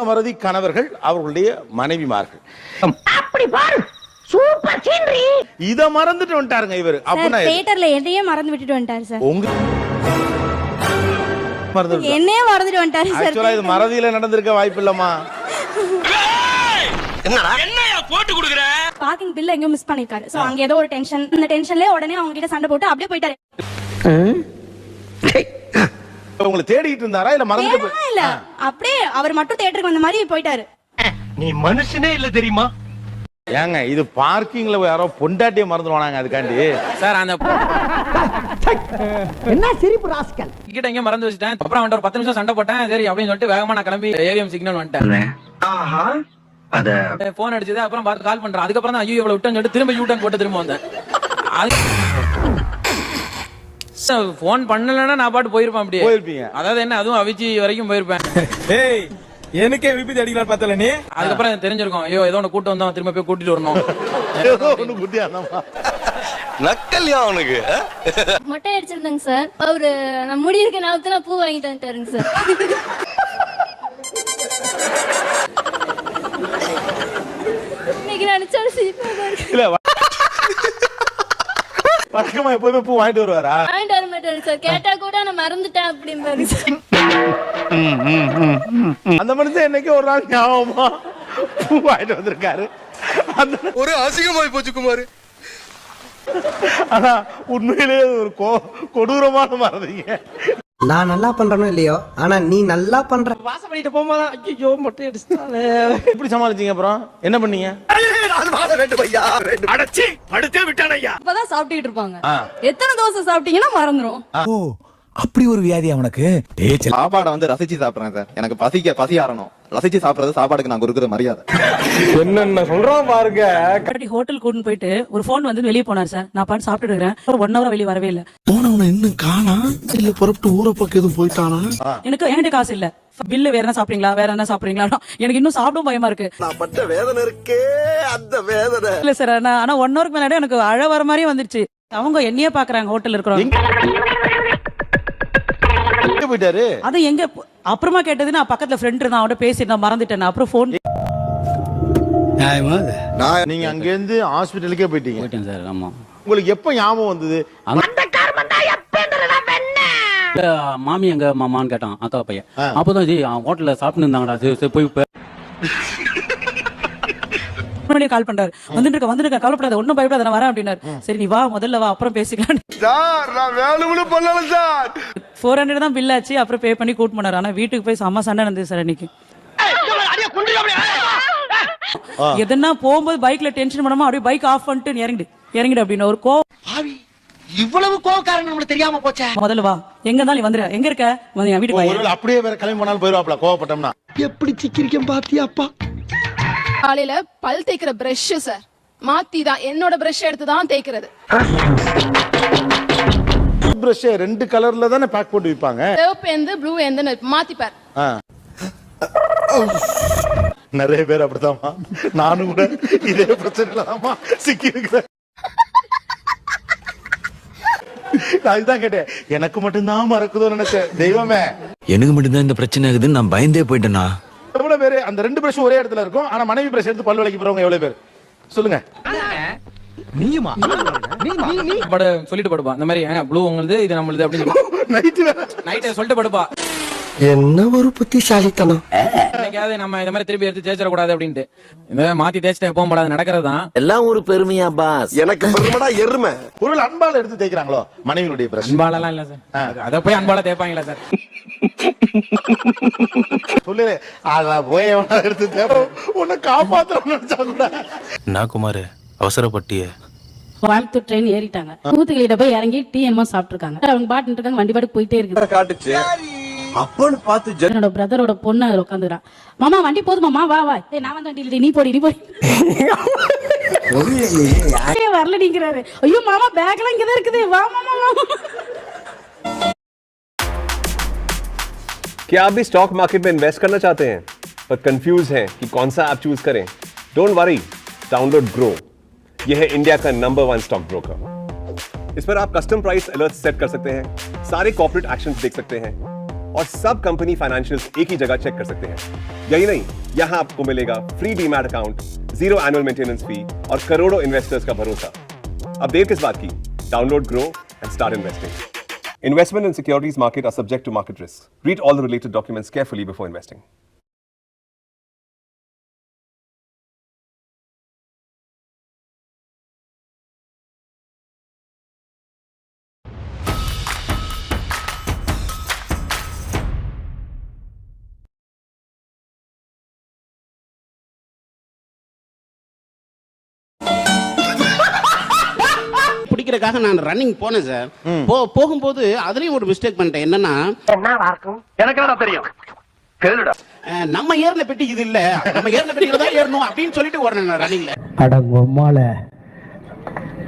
மறதி கணவர்கள் அவர்களுடைய மனைவிமார்கள் அப்படி பாரு சூப்பர் சீனரி இத மறந்துட்டு வந்துட்டாருங்க இவரு. அப்படின்னா தியேட்டர்ல என்னையே மறந்து விட்டுட்டு வந்துட்டாரு சார். உங்க மறந்து என்னையே மறந்துட்டு வந்துட்டாரு சார். ஆக்சுவலா இது மறதியில நடந்திருக்க வாய்ப்பு இல்லம்மா. என்னடா என்னையா போட்டு குடுக்குற? பார்க்கிங் பில் எங்கேயோ மிஸ் பண்ணிருக்காரு. சோ அங்க ஏதோ ஒரு டென்ஷன், அந்த டென்ஷன்லயே உடனே அவங்க கிட்ட சண்டை போட்டு அப்படியே போயிட்டாரு. உங்களை தேடிட்டு இருந்தாரா இல்ல மறந்துட்டு இல்ல அப்படியே அவர் மட்டும் தியேட்டருக்கு வந்த மாதிரி போயிட்டாரு. நீ மனுஷனே இல்ல தெரியுமா? ஏங்க இது பார்க்கிங்ல யாரோ பொண்டாட்டிய மறந்துடுவானாங்க அதுக்காண்டி சார் அந்த என்ன சிரிப்பு ராஸ்கல் கிட்ட எங்க மறந்து வச்சிட்டேன். அப்புறம் அவன்கிட்ட ஒரு 10 நிமிஷம் சண்டை போட்டேன். சரி அப்படின்னு சொல்லிட்டு வேகமா நான் கிளம்பி ஏவிஎம் சிக்னல் வந்துட்டேன். ஆஹா அத போன் அடிச்சது அப்புறம் பார்த்து கால் பண்றேன். அதுக்கப்புறம் தான் ஐயோ இவ்வளவு விட்டேன்னு சொல்லிட்டு திரும்ப யூ-டர்ன் போட்டு திரும்ப வந்தேன். போன் பண்ணலன்னா நான் பாட்டு போயிருப்பேன். அப்படியே போயிருப்பீங்க. அதாவது என்ன அதுவும் அவிச்சி வரைக்கும் போயிருப்பேன். ஏய் எனக்கே விபத்து அடிக்கலாம் பார்த்தல நீ. அதுக்கப்புறம் எனக்கு தெரிஞ்சிருக்கும் ஐயோ ஏதோ ஒன்று கூட்டு வந்தோம் திரும்ப போய் கூட்டிட்டு வரணும். ஏதோ ஒண்ணு குட்டியானமா நக்கல்யா அவனுக்கு. மொட்டை அடிச்சிருந்தாங்க சார். அவரு நான் முடி இருக்க நேரத்துல பூ வாங்கிட்டு வந்துட்டாருங்க சார். இன்னைக்கு நினைச்சாலும் சிரிப்பா இருக்கு. இல்ல வழக்கமா எப்பவுமே பூ வாங்கிட்டு வருவாரா? வாங்கிட்டு வர மாட்டாரு சார். கேட்டா கூட நான் மறந்துட்டேன் அப்படிம்பாரு சார். அந்த மனுஷன் என்னைக்கு ஒரு நாள் ஞாபகமா பூ வாங்கிட்டு வந்திருக்காரு. ஒரு அசிங்கமாய் போச்சு குமார். ஆனா உண்மையிலேயே ஒரு கொடூரமான மறதிங்க. நான் நல்லா பண்றனோ இல்லையோ ஆனா நீ நல்லா பண்ற. வாசம் பண்ணிட்டு போகும்போது ஐயோ மொட்டை அடிச்சிட்டாலே. எப்படி சமாளிச்சீங்க? அப்புறம் என்ன பண்ணீங்க? அடச்சி படுத்தே விட்டானையா. இப்பதான் சாப்பிட்டுட்டு இருப்பாங்க. எத்தனை தோசை சாப்பிட்டீங்கன்னா மறந்துரும். ஓ அப்படி ஒரு வியாதியா உனக்கு? சாப்பாடை வந்து ரசிச்சு சாப்பிடுறேன் சார். எனக்கு பசி ஆறணும். ரசிச்சு சாப்பிடுறது சாப்பாடுக்கு நான் கொடுக்குற மரியாதை. என்னென்ன சொல்றோம் பாருங்க. ஹோட்டல் கூட்டிட்டு போயிட்டு ஒரு போன் வந்து வெளியே போனார் சார். நான் பாட்டு சாப்பிட்டு இருக்கிறேன். ஒரு 1 hour வெளியே வரவே இல்ல. போனவன இன்னும் காணா இல்ல புறப்பட்டு ஊரை பக்கம் எதுவும் போயிட்டானா? எனக்கு என்கிட்ட காசு இல்ல. பில்லு வேற என்ன சாப்பிடுறீங்களா வேற என்ன சாப்பிடுறீங்களா? எனக்கு இன்னும் சாப்பிடும் பயமா இருக்கு. நான் பட்ட வேதனை இருக்கே அந்த வேதனை. இல்ல சார் ஆனா 1 hour மேல எனக்கு அழ வர மாதிரியே வந்துருச்சு. அவங்க என்னையே பாக்குறாங்க ஹோட்டல் இருக்கிறவங்க. போயிட்டாரு. அது எங்க அப்புறமா கேட்டது நான் பக்கத்துல ஃப்ரெண்ட் இருந்தா அவட பேசிட்டு நான் மறந்துட்டேன். அப்புறம் போன் நீங்க அங்க இருந்து ஹாஸ்பிடலுக்கே போயிட்டீங்க. போயிட்டேன் சார். ஆமா. உங்களுக்கு எப்ப ஞாபகம் வந்தது? அந்த கார்மண்டா எப்பேன்றடா வெண்ணே மாமி எங்க மாமான்னு கேட்டான் அக்கா பையன். அப்பதான் ஹோட்டல்ல சாப்பிட்டு இருந்தாங்கடா போய் முன்னாடியே கால் பண்றாரு. வந்துருக்க கவலைப்படாத ஒன்னும் பயப்படாத நான் வரேன் அப்படின்னாரு. சரி நீ வா முதல்ல வா அப்புறம் பேசிக்கலாம் சார். நான் வேணும்னு பண்ணல சார். 400 தான் பில் ஆச்சு. அப்புறம் பே பண்ணி கூட்டு போனாரு. ஆனா வீட்டுக்கு போய் செம்ம சண்டை நடந்தது சார் அன்னைக்கு. எதனா போகும்போது பைக்ல டென்ஷன் பண்ணாம அப்படியே பைக் ஆஃப் பண்ணிட்டு இறங்கிடு அப்படின்னு ஒரு கோவம். இவ்வளவு கோவக்காரன் நம்மளுக்கு தெரியாம போச்சே. முதல்ல வா எங்க இருந்தாலும் வந்துரு. எங்க இருக்க என் வீட்டுக்கு வா. ஒருவேளை அப்படியே வேற கிளம்பி போனாலும் போயிருவாப்ல கோவப்பட்டோம்னா. எப்படி சிக்கிரிக்கம் பாத்தியாப்பா. காலையில பல் தேய்க்கிற பிரஷ் சார் மாத்தி தான் என்னோட பிரஷ் எடுத்து தான் தேய்க்கிறது. பிரஷ் 2 கலர்ல தானே பேக் போட்டு விப்பாங்க. சிவப்பு எந்த ப்ளூ எந்த மாத்திப்பார். நிறைய பேர் அப்படிதாம்மா. நானும் கூட இதே பிரச்சனைல தான்மா சிக்கி இருக்கிறேன். நான் இதுதான் கேட்டேன். எனக்கு மட்டும்தான் மறக்குதோ நினைச்சேன். தெய்வமே எனக்கு மட்டும்தான் இந்த பிரச்சனை ஆகுதுன்னு நான் பயந்தே போயிட்டேனா? எவ்வளவு பேரு அந்த 2 பிரஷ் ஒரே இடத்துல இருக்கும். ஆனா மனைவி பிரஷ் எடுத்து பல் விளக்கி போறவங்க எவ்வளவு பேர் சொல்லுங்க? நீயுமா சொல்லிட்டு படுப்பா இந்த மாதிரி ப்ளூ உங்களுது இது நம்மளுது அப்படின்னு நைட்டு சொல்லிட்டு படுப்பா. என்ன ஒரு புத்திசாலித்தனம். என்னைக்காவது நம்ம இந்த மாதிரி திருப்பி எடுத்து தேய்ச்சிட கூடாது அப்படின்ட்டு இந்த மாத்தி தேய்ச்சிட்டு எப்பவும் படாது நடக்கிறதுதான். எல்லாம் ஒரு பெருமையா பாஸ். எனக்கு பெருமைடா எருமை. ஒருவேளை அன்பால எடுத்து தேய்க்கிறாங்களோ மனைவியுடைய பிரஷ்? அன்பாலெல்லாம் இல்ல சார். அத போய் அன்பால தேய்ப்பாங்களா சார்? சொல்லு அத போய் எடுத்து தேய்ப்ப உன்னை காப்பாத்தணும்னு நினைச்சா கூட. நான் குமார் அவசரப்பட்டிய கோயம்புத்தூர் ட்ரெயின் ஏறிட்டாங்க. கூத்துக்கிட்ட போய் இறங்கி டீ என்னமோ சாப்பிட்டு இருக்காங்க. அவங்க பாட்டு இருக்காங்க. வண்டி பாட்டு போயிட்டே இருக்கு. காட்டுச்சு அப்பன்னு பார்த்து என்னோட பிரதரோட பொண்ணு அதுல உட்காந்துறான். மாமா வண்டி போதும் மாமா வா வா. நான் வந்து வண்டி நீ போடி வரல நீங்கிறாரு. ஐயோ மாமா பேக் எல்லாம் இங்கதான் இருக்குது வா மாமா வா. क्या आप भी स्टॉक मार्केट में इन्वेस्ट करना चाहते हैं पर कंफ्यूज हैं कि कौन सा ऐप चूज करें? Don't worry, download grow. यह है इंडिया का नंबर 1 स्टॉक ब्रोकर. इस पर आप कस्टम प्राइस अलर्ट सेट कर सकते हैं, सारे कॉर्पोरेट एक्शंस देख सकते हैं, और सब कंपनी फाइनेंशियल्स एक ही जगह चेक कर सकते हैं। यही नहीं, यहाँ आपको मिलेगा free demat account, 0 annual maintenance fee और करोड़ों इन्वेस्टर्स का भरोसा। अब देर किस बात की? Download grow and start investing. Investment in securities market are subject to market risks. Read all the related documents carefully before investing. பிடிக்கிறதுக்காக நான் ரன்னிங் போனேன் சார். போகும்போது அதுலயும் ஒரு மிஸ்டேக் பண்ணிட்டேன். என்னன்னா எனக்கு என்ன தெரியும் கேளுடா. நம்ம ஏர்ன பெட்டி இது இல்ல, நம்ம ஏர்ன பெட்டியில தான் ஏறணும் அப்படின்னு சொல்லிட்டு ஓடுறேன் நான் ரன்னிங்ல.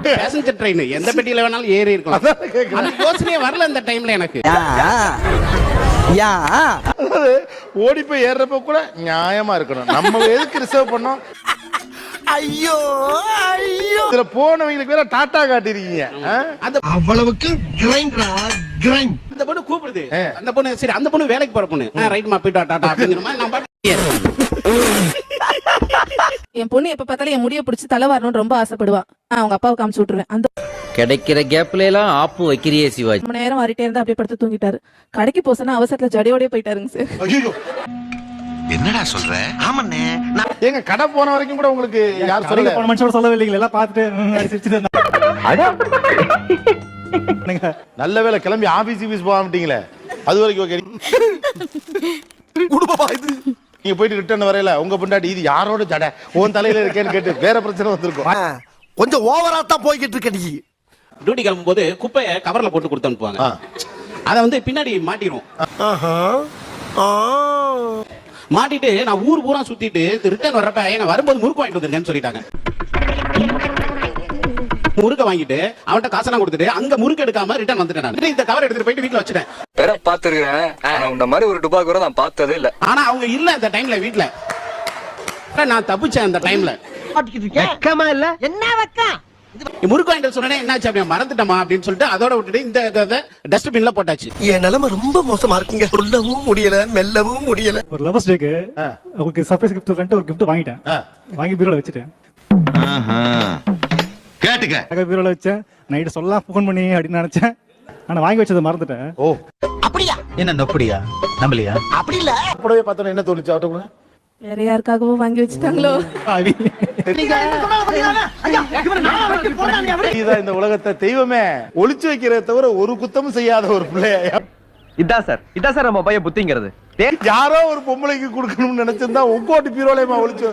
பேசஞ்சர் ட்ரெயின் எந்த பெட்டியில வேணாலும் ஏறி இருக்கலாம். அந்த யோசனையே வரல அந்த டைம்ல எனக்கு. அதாவது ஓடி போய் ஏறுறப்ப கூட நியாயமா இருக்கணும். நம்ம எதுக்கு ரிசர்வ் பண்ணோம்? ஐயோ ஐயோ, இதுல போனவங்களுக்கு வேற டாட்டா காட்டிருக்கீங்க. அவ்வளவுக்கு கிரைண்டா கிரைண்ட். அந்த பொண்ணு கூப்பிடுது, அந்த பொண்ணு சரி, அந்த பொண்ணு வேலைக்கு போற பொண்ணு. ரைட் மா போயிட்டா டாடா அப்படிங்கிற மாதிரி நான் என் பொண்ணு எப்ப பார்த்தாலும் என் முடிய பிடிச்சி தலை வரணும்னு ரொம்ப ஆசைப்படுவா. அவங்க அப்பாவை காமிச்சு விட்டுருவேன். அந்த கிடைக்கிற கேப்ல எல்லாம் ஆப்பு வைக்கிறியே சிவாஜி. ரொம்ப நேரம் வாரிட்டே இருந்தா அப்படியே படுத்து தூங்கிட்டாரு. கடைக்கு போசனா அவசரத்துல ஜடையோடய போயிட்டாருங்க சார். ஐயோ, என்னடா சொல்ற? ஆமாண்ணே, ஏங்க கடை போன வரைக்கும் கூட உங்களுக்கு யார் சொல்லல? போன மனுஷோட சொல்லவே இல்லைங்க, எல்லாம் பார்த்துட்டு நல்ல வேளை கிளம்பி ஆபீஸ் போகாமட்டீங்களே, அது வரைக்கும் ஓகே. நீங்க போயிட்டு ரிட்டர்ன் வரையில உங்க பொண்டாட்டி இது யாரோட ஜடை உன் தலையில இருக்கேன்னு கேட்டு வேற பிரச்சனை வந்திருக்கும். கொஞ்சம் ஓவரா தான் போய்கிட்டு இருக்க நீ. டியூட்டி கிளம்பும் போது குப்பையை கவர்ல போட்டு கொடுத்து அனுப்புவாங்க. அதை வந்து பின்னாடி மாட்டிடுவோம். மாட்டிட்டு நான் ஊர் பூரா சுத்திட்டு ரிட்டர்ன் வர்றப்ப எங்க வரும்போது முறுக்கு வாங்கிட்டு வந்துருக்கேன்னு சொல்லிட்டாங்க. முறுக்க வாங்கிட்டு அவன்கிட்ட காசெல்லாம் கொடுத்துட்டு அங்க முறுக்கு எடுக்காம ரிட்டர்ன் வந்துட்டேன். நான் இந்த கவர் எடுத்துட்டு போயிட்டு வீட்டுல வச்சுட்டேன். வேற பாத்துருக்கேன், இந்த மாதிரி ஒரு டுபா கூட நான் பார்த்ததே இல்ல. ஆனா அவங்க இல்ல அந்த டைம்ல வீட்டுல. நான் தப்பிச்சேன் அந்த டைம்ல. வெக்கமா இல்ல? என்ன வெக்கம்? முறுக்கு வாங்கிட்டு சொன்னேன், என்னாச்சு அப்படியே மறந்துட்டமா அப்படின்னு சொல்லிட்டு அதோட விட்டுட்டு இந்த டஸ்ட்பின்ல போட்டாச்சு. என் நிலைமை ரொம்ப மோசமா இருக்குங்க. சொல்லவும் முடியல, மெல்லவும் முடியல. ஒரு லவர்ஸ் டேக்கு உங்களுக்கு சர்ப்ரைஸ் கிஃப்ட் சொல்லிட்டு ஒரு கிஃப்ட் வாங்கிட்டேன். வாங்கி பீரோல வச்சுட்டேன். கேட்டுக்க பீரோல வச்சேன். நைட்டு சொல்லலாம் ஃபோன் பண்ணி அப்படின்னு நினைச்சேன். ஆனா வாங்கி வச்சதை மறந்துட்டேன். ஓ அப்படியா? என்ன நொப்படியா? நம்பலையா? அப்படி இல்ல. அப்படியே பார்த்தோன்னா என்ன தோணுச்சு அவட்டுக்குள்ள? வேற யாருக்காகவும் வாங்கி வச்சுட்டாங்களோ? இந்த உலகத்தை தெய்வமே ஒளிச்சு வைக்கிறத தவிர ஒரு குத்தமும் செய்யாத ஒரு பிள்ளையா. இதான் சார் நம்ம பையன் புத்திங்கிறது. யாரோ ஒரு பொம்பளைக்கு கொடுக்கணும்னு நினைச்சிருந்தா உங்கோட்டு பீரோலையுமா ஒளிச்சு